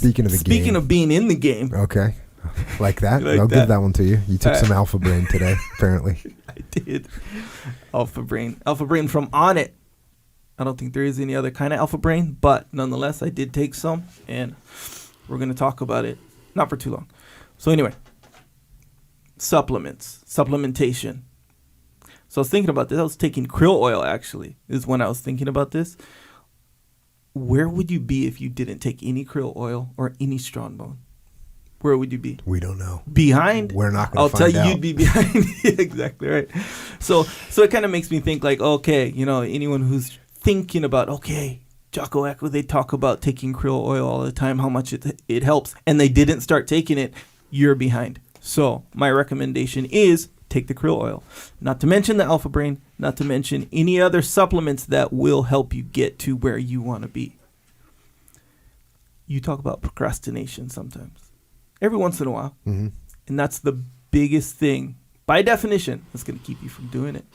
Speaking of the game. Speaking of being in the game. Okay. Like that? I'll give that one to you. You took some Alpha Brain today, apparently. I did. Alpha Brain. Alpha Brain from Onnit. I don't think there is any other kind of Alpha Brain, but nonetheless, I did take some, and we're going to talk about it. Not for too long. So anyway, supplements, supplementation. So I was thinking about this. I was taking krill oil, actually, is when I was thinking about this. Where would you be if you didn't take any krill oil or any strong bone? Where would you be? We don't know. Behind? We're not going to find out. I'll tell you, you'd be behind. Exactly right. So it kind of makes me think like, okay, you know, anyone who's thinking about, okay, Jocko Echo, they talk about taking krill oil all the time, how much it helps, and they didn't start taking it, you're behind. So my recommendation is take the krill oil. Not to mention the Alpha Brain, not to mention any other supplements that will help you get to where you want to be. You talk about procrastination sometimes. Every once in a while. Mm-hmm. And that's the biggest thing, by definition, that's going to keep you from doing it.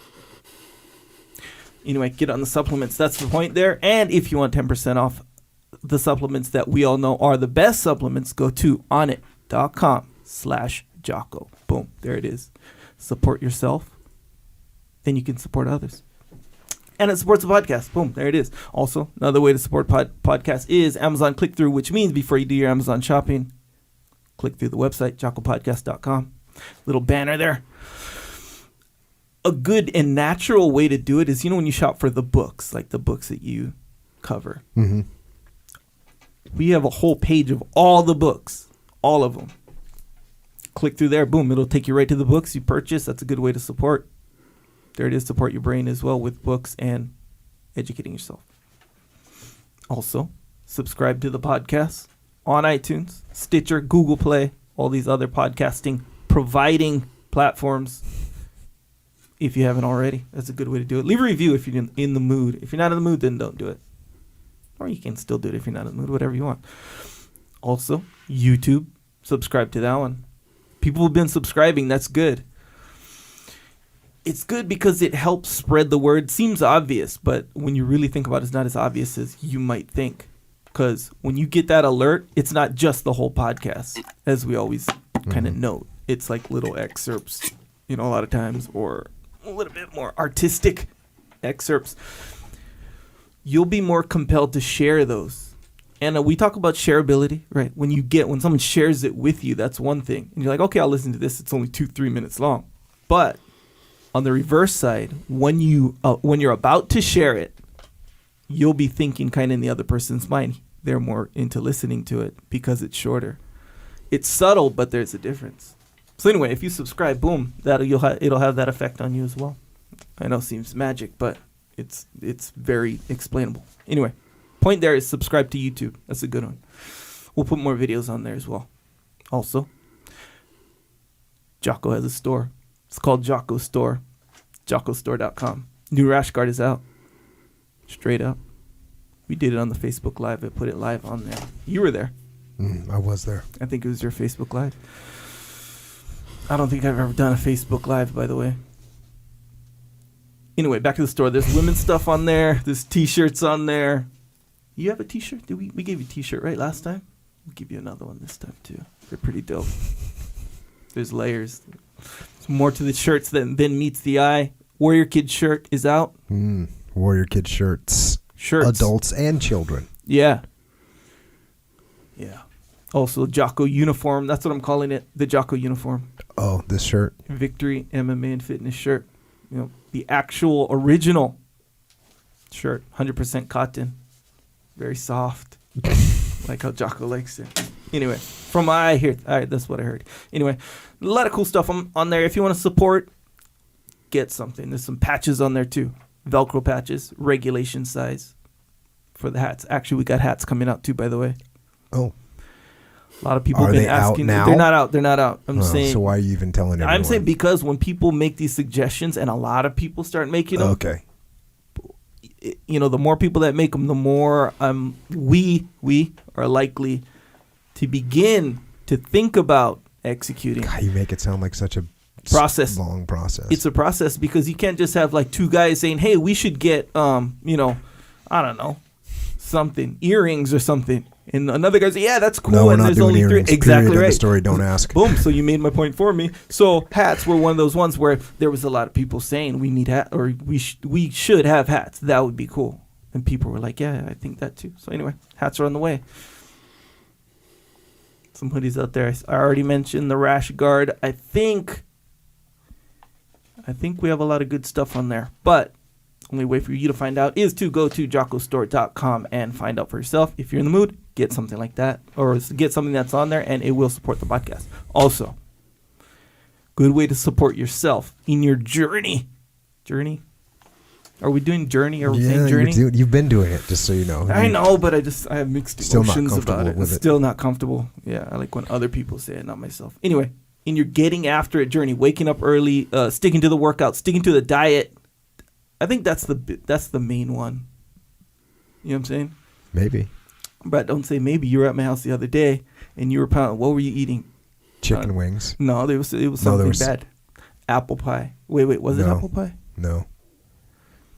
Anyway, get on the supplements. That's the point there. And if you want 10% off the supplements that we all know are the best supplements, go to onnit.com/Jocko. Boom. There it is. Support yourself. Then you can support others. And it supports the podcast. Boom. There it is. Also, another way to support podcast is Amazon click-through, which means before you do your Amazon shopping, click through the website, jockopodcast.com. Little banner there. A good and natural way to do it is, you know, when you shop for the books, like the books that you cover. Mm-hmm. We have a whole page of all the books, all of them. Click through there. Boom. It'll take you right to the books you purchase. That's a good way to support. There it is. Support your brain as well with books and educating yourself. Also, subscribe to the podcast on iTunes, Stitcher, Google Play, all these other podcasting providing platforms. If you haven't already, that's a good way to do it. Leave a review if you're in the mood. If you're not in the mood, then don't do it. Or you can still do it if you're not in the mood, whatever you want. Also, YouTube, subscribe to that one. People have been subscribing. That's good. It's good because it helps spread the word. Seems obvious, but when you really think about it, it's not as obvious as you might think. Because when you get that alert, it's not just the whole podcast, as we always kind of note. It's like little excerpts, you know, a lot of times, or a little bit more artistic excerpts. You'll be more compelled to share those. And we talk about shareability, right? When someone shares it with you, that's one thing. And you're like, okay, I'll listen to this. It's only 2-3 minutes long. But on the reverse side, when you're about to share it, you'll be thinking kind of in the other person's mind. They're more into listening to it because it's shorter. It's subtle, but there's a difference. So anyway, if you subscribe, boom, it'll have that effect on you as well. I know it seems magic, but it's very explainable. Anyway, point there is subscribe to YouTube. That's a good one. We'll put more videos on there as well. Also, Jocko has a store. It's called Jocko Store. JockoStore.com. New rash guard is out. Straight up. We did it on the Facebook Live. I put it live on there. You were there. I was there. I think it was your Facebook Live. I don't think I've ever done a Facebook Live, by the way. Anyway, back to the store. There's women's stuff on there. There's T-shirts on there. You have a T-shirt? We gave you a T-shirt, right, last time? We'll give you another one this time, too. They're pretty dope. There's layers. There's more to the shirts than meets the eye. Warrior Kid shirt is out. Warrior Kid shirts. Adults and children. Yeah. Yeah. Also, Jocko uniform. That's what I'm calling it. The Jocko uniform. Oh, this shirt. Victory MMA and Fitness shirt. You know, the actual original shirt. 100% cotton. Very soft. Like how Jocko likes it. Anywai, from what I hear. All right, that's what I heard. Anyway, a lot of cool stuff on there. If you want to support, get something. There's some patches on there, too. Velcro patches, regulation size for the hats. Actually, we got hats coming out, too, by the way. Oh. A lot of people have been asking. Now? They're not out. I'm saying. So why are you even telling everyone? I'm saying because when people make these suggestions and a lot of people start making them. Okay. You know, the more people that make them, the more we are likely to begin to think about executing. God, you make it sound like such a long process. It's a process because you can't just have like two guys saying, "Hey, we should get I don't know, something, earrings or something." And another guy's like, yeah, that's cool. No, we're and not there's doing only three. earrings. Exactly Period. right. End of story. Don't ask. Boom. So you made my point for me. So hats were one of those ones where there was a lot of people saying we need hat or we should have hats. That would be cool. And people were like, yeah, I think that too. So anyway, hats are on the way. Some hoodies out there. I already mentioned the rash guard. I think we have a lot of good stuff on there. But only way for you to find out is to go to jockostore.com and find out for yourself. If you're in the mood, get something like that or get something that's on there and it will support the podcast. Also, good way to support yourself in your journey. Journey? Are we doing journey? Are we saying journey? You've been doing it, just so you know. I know, but I have mixed emotions about it. With it. Still not comfortable. Yeah, I like when other people say it, not myself. Anyway, in your getting after it journey, waking up early, sticking to the workout, sticking to the diet, I think that's the main one. You know what I'm saying? Maybe. But don't say maybe. You were at my house the other day, and you were pounding. What were you eating? Chicken wings. No, it was something bad. Apple pie. Wait. Was it apple pie? No.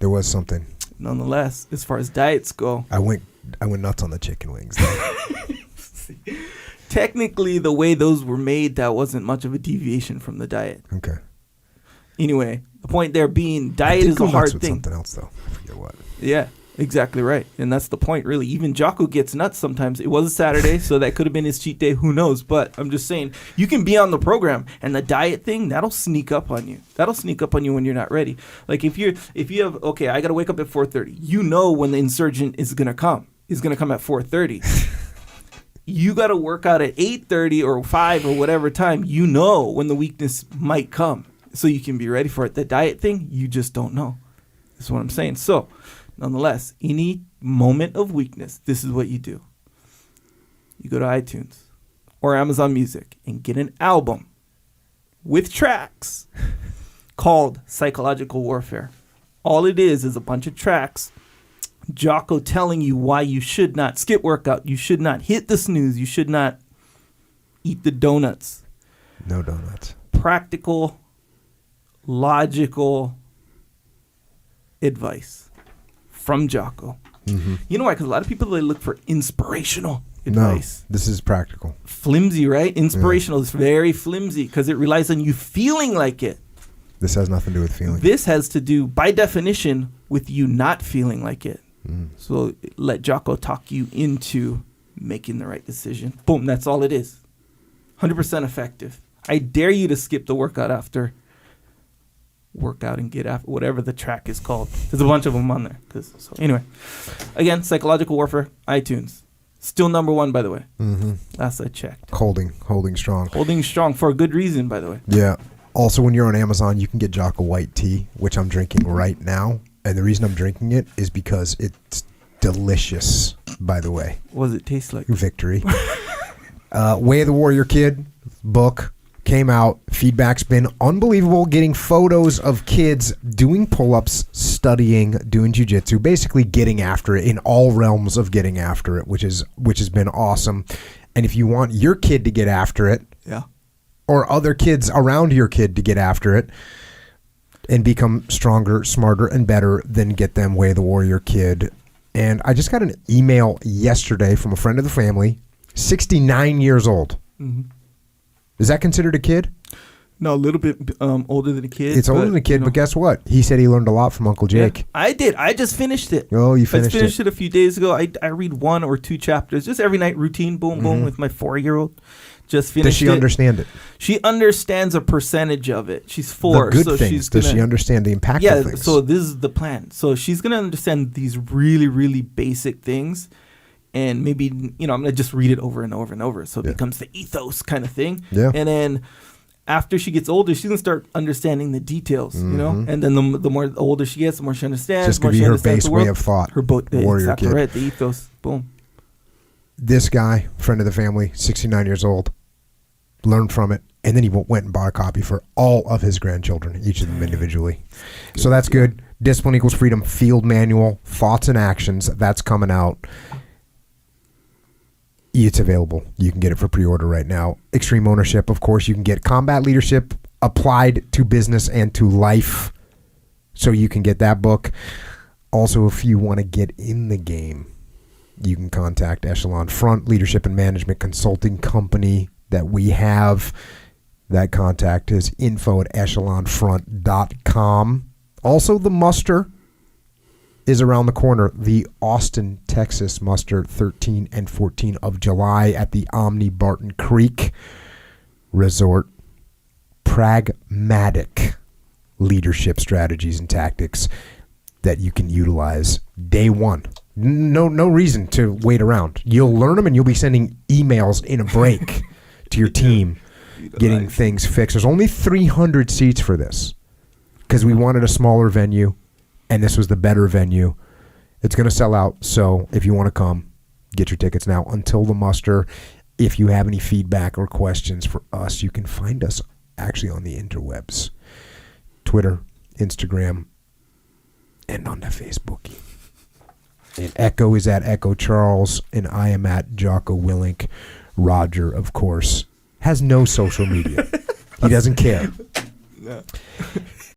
There was something. Nonetheless, as far as diets go, I went nuts on the chicken wings. Technically, the way those were made, that wasn't much of a deviation from the diet. Okay. Anyway, the point there being diet is a hard thing. Something else though. I forget what. Yeah, exactly right, and that's the point. Really, even Jocko gets nuts sometimes. It was a Saturday, so that could have been his cheat day. Who knows? But I'm just saying, you can be on the program, and the diet thing that'll sneak up on you. That'll sneak up on you when you're not ready. Like if you have I got to wake up at 4:30. You know when the insurgent is gonna come. Is gonna come at 4:30. You got to work out at 8:30 or 5 or whatever time. You know when the weakness might come, so you can be ready for it. The diet thing, you just don't know. That's what I'm saying. So, nonetheless, any moment of weakness, this is what you do. You go to iTunes or Amazon Music and get an album with tracks called Psychological Warfare. All it is a bunch of tracks. Jocko telling you why you should not skip workout, you should not hit the snooze, you should not eat the donuts. No donuts. Practical, logical advice from Jocko. Mm-hmm. You know why? Because a lot of people, they look for inspirational advice. No, this is practical. Flimsy, right? Inspirational is very flimsy because it relies on you feeling like it. This has nothing to do with feeling. This has to do, by definition, with you not feeling like it. So let Jocko talk you into making the right decision. Boom, that's all it is. 100% effective. I dare you to skip the workout after workout and get after whatever the track is called. There's a bunch of them on there. So anyway, again, Psychological Warfare, iTunes. Still number 1, by the way. Mm-hmm. Last I checked. Holding strong. Holding strong for a good reason, by the way. Yeah. Also, when you're on Amazon, you can get Jocko white tea, which I'm drinking right now. And the reason I'm drinking it is because it's delicious, by the way. What does it taste like? Victory. Way of the Warrior Kid book came out. Feedback's been unbelievable. Getting photos of kids doing pull-ups, studying, doing jiu-jitsu, basically getting after it in all realms of getting after it, which has been awesome. And if you want your kid to get after it, yeah, or other kids around your kid to get after it, and become stronger, smarter, and better, then get them Way of the Warrior Kid. And I just got an email yesterday from a friend of the family, 69 years old. Mm-hmm. Is that considered a kid? No, a little bit older than a kid. It's older than a kid, but guess what? He said he learned a lot from Uncle Jake. Yeah, I did. I just finished it. Oh, you finished it? I finished it a few days ago. I read 1 or 2 chapters, just every night, routine, boom, boom, with my 4-year-old. Just finished it. Does she understand it? She understands a percentage of it. She's 4. The good things. Does she understand the impactful things? Yeah, so this is the plan. So she's going to understand these really, really basic things. And maybe, I'm going to just read it over and over and over. So it becomes the ethos kind of thing. Yeah. And then after she gets older, she's going to start understanding the details, And then the more older she gets, the more she understands. Just going to be her base way of thought. Her warrior exactly kid. Right, the ethos. Boom. This guy, friend of the family, 69 years old, learned from it, and then he went and bought a copy for all of his grandchildren, each of them individually. Good. So that's good. Discipline Equals Freedom Field Manual, Thoughts and Actions, that's coming out. It's available. You can get it for pre-order right now. Extreme Ownership, of course, you can get Combat Leadership applied to business and to life, so you can get that book. Also, if you want to get in the game, you can contact Echelon Front, leadership and management consulting company that we have. That contact is info@echelonfront.com. Also, the muster is around the corner. The Austin, Texas muster, 13 and 14 of July at the Omni Barton Creek Resort. Pragmatic leadership strategies and tactics that you can utilize day one. No reason to wait around. You'll learn them and you'll be sending emails in a break to your team, getting things fixed. There's only 300 seats for this because we wanted a smaller venue and this was the better venue. It's going to sell out, so if you want to come, get your tickets now until the muster. If you have any feedback or questions for us, you can find us actually on the interwebs. Twitter, Instagram, and on the Facebook. And Echo is at Echo Charles, and I am at Jocko Willink. Roger, of course, has no social media. He doesn't care. No.